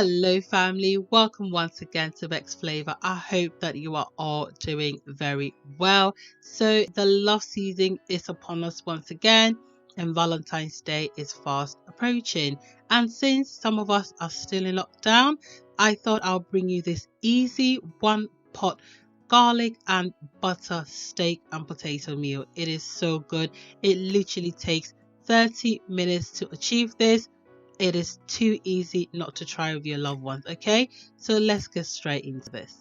Hello family, welcome once again to Bex Flavor. I hope that you are all doing very well. So the love season is upon us once again and Valentine's Day is fast approaching. And since some of us are still in lockdown, I thought I'll bring you this easy one pot garlic and butter steak and potato meal. It is so good. It literally takes 30 minutes to achieve this. It is too easy not to try with your loved ones, okay? So let's get straight into this.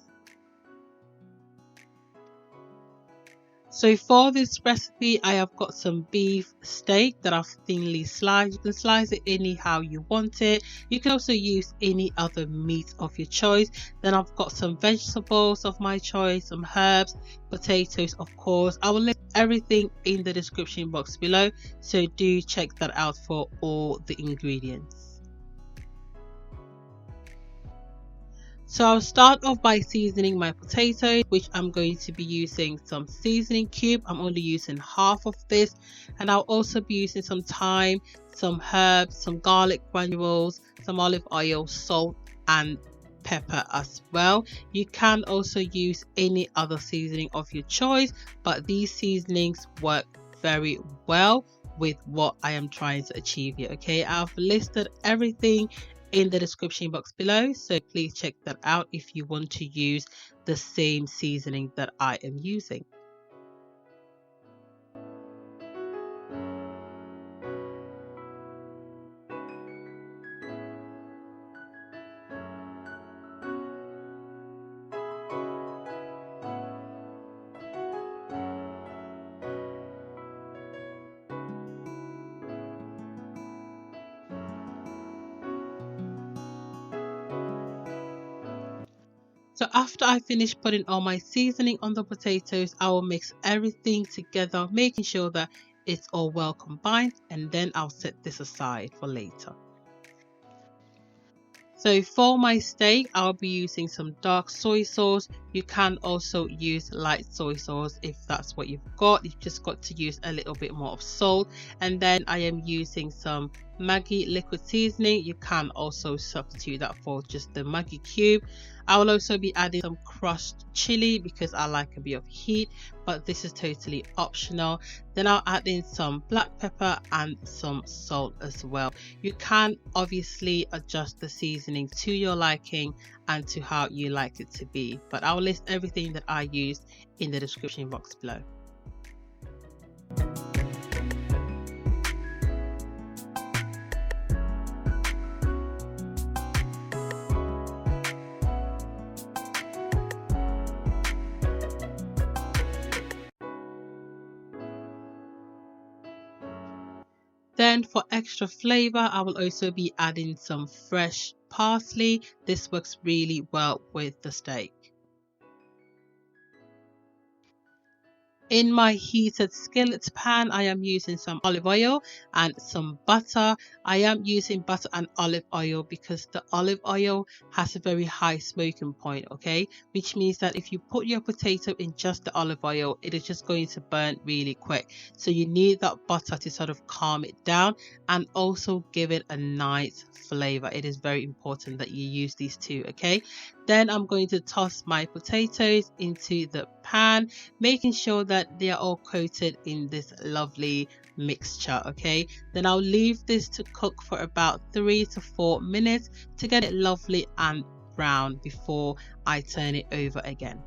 So for this recipe, I have got some beef steak that I've thinly sliced. You can slice it anyhow you want it. You can also use any other meat of your choice. Then I've got some vegetables of my choice, some herbs, potatoes, of course. I will list everything in the description box below, so do check that out for all the ingredients. So I'll start off by seasoning my potatoes, which I'm going to be using some seasoning cube. I'm only using half of this, and I'll also be using some thyme, some herbs, some garlic granules, some olive oil, salt and pepper as well. You can also use any other seasoning of your choice, but these seasonings work very well with what I am trying to achieve here. Okay, I've listed everything in the description box below, so please check that out if you want to use the same seasoning that I am using. So after I finish putting all my seasoning on the potatoes, I will mix everything together, making sure that it's all well combined, and then I'll set this aside for later. So for my steak, I'll be using some dark soy sauce. You can also use light soy sauce if that's what you've got. You've just got to use a little bit more of salt. And then I am using some Maggi liquid seasoning. You can also substitute that for just the Maggi cube. I will also be adding some crushed chili because I like a bit of heat, but this is totally optional. Then I'll add in some black pepper and some salt as well. You can obviously adjust the seasoning to your liking and to how you like it to be, but I'll list everything that I used in the description box below. Then for extra flavor, I will also be adding some fresh parsley. This works really well with the steak. In my heated skillet pan, I am using some olive oil and some butter. I am using butter and olive oil because the olive oil has a very high smoking point, okay? Which means that if you put your potato in just the olive oil, it is just going to burn really quick. So you need that butter to sort of calm it down and also give it a nice flavor. It is very important that you use these two, okay? Then I'm going to toss my potatoes into the pan, making sure that they are all coated in this lovely mixture, okay? Then I'll leave this to cook for about 3 to 4 minutes to get it lovely and brown before I turn it over again.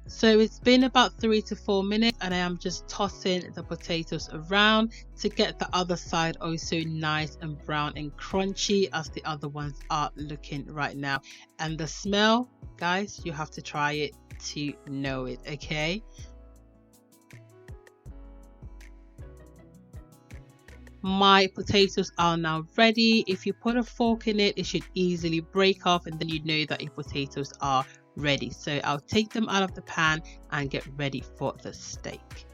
So it's been about 3 to 4 minutes and I am just tossing the potatoes around to get the other side also nice and brown and crunchy as the other ones are looking right now. And the smell, guys, you have to try it to know it, okay? My potatoes are now ready. If you put a fork in it, it should easily break off and then you know that your potatoes are ready. So I'll take them out of the pan and get ready for the steak.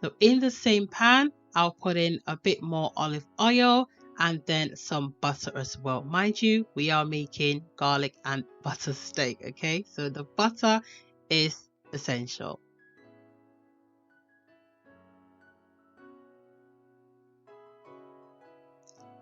So in the same pan, I'll put in a bit more olive oil and then some butter as well. Mind you, we are making garlic and butter steak, okay? So the butter is essential.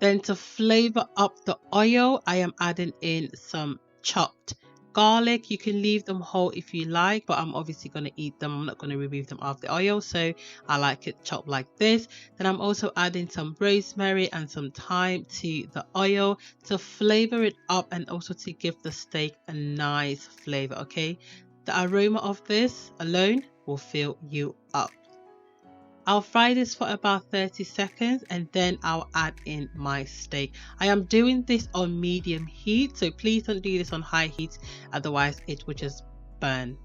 Then to flavor up the oil, I am adding in some chopped garlic. You can leave them whole if you like, but I'm obviously going to eat them. I'm not going to remove them out of the oil, so I like it chopped like this. Then I'm also adding some rosemary and some thyme to the oil to flavor it up and also to give the steak a nice flavor. Okay, the aroma of this alone will fill you up. I'll fry this for about 30 seconds and then I'll add in my steak. I am doing this on medium heat, so please don't do this on high heat, otherwise it will just burn.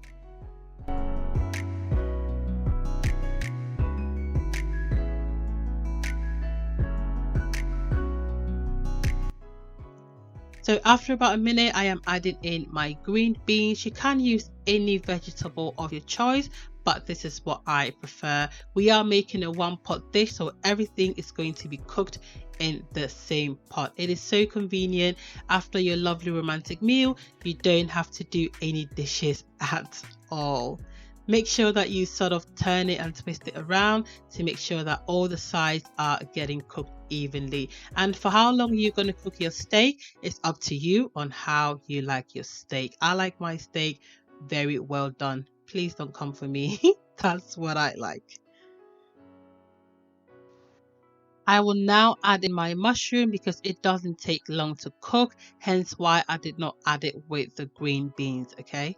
So after about a minute, I am adding in my green beans. You can use any vegetable of your choice, but this is what I prefer. We are making a one pot dish, so everything is going to be cooked in the same pot. It is so convenient. After your lovely romantic meal, you don't have to do any dishes at all. Make sure that you sort of turn it and twist it around to make sure that all the sides are getting cooked evenly. And for how long you're going to cook your steak, it's up to you on how you like your steak. I like my steak very well done. Please don't come for me. That's what I like. I will now add in my mushroom because it doesn't take long to cook, hence why I did not add it with the green beans. Okay.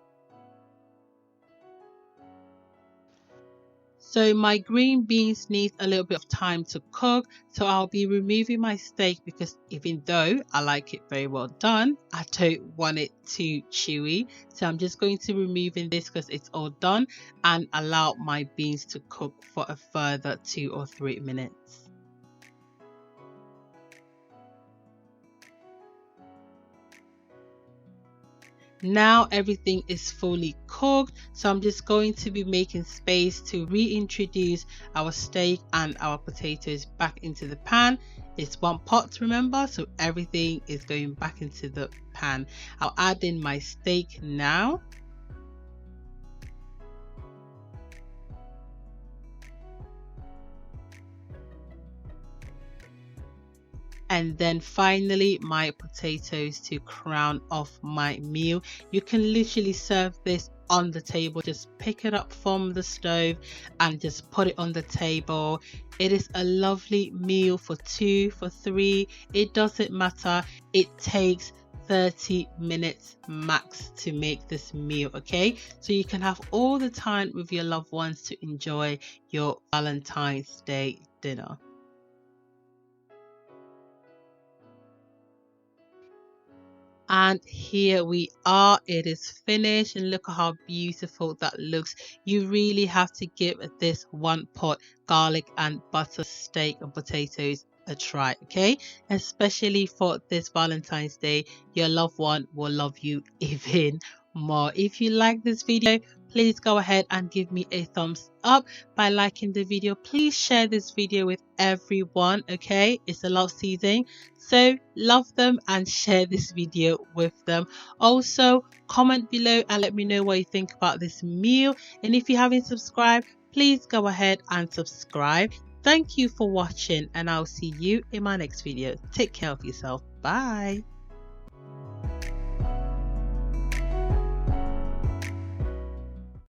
So my green beans need a little bit of time to cook, so I'll be removing my steak because even though I like it very well done, I don't want it too chewy. So I'm just going to removing this because it's all done and allow my beans to cook for a further 2 or 3 minutes. Now everything is fully cooked, so I'm just going to be making space to reintroduce our steak and our potatoes back into the pan. It's one pot, remember, so everything is going back into the pan. I'll add in my steak now. And then finally my potatoes to crown off my meal. You can literally serve this on the table. Just pick it up from the stove and just put it on the table. It is a lovely meal for 2, for 3. It doesn't matter. It takes 30 minutes max to make this meal. Okay, so you can have all the time with your loved ones to enjoy your Valentine's Day dinner. And here we are, it is finished, and look at how beautiful that looks. You really have to give this one pot garlic and butter steak and potatoes a try, okay? Especially for this Valentine's Day, your loved one will love you even more. If you like this video, please go ahead and give me a thumbs up by liking the video. Please share this video with everyone, okay? It's a love season, so love them and share this video with them. Also, comment below and let me know what you think about this meal, and if you haven't subscribed, please go ahead and subscribe. Thank you for watching, and I'll see you in my next video. Take care of yourself. Bye.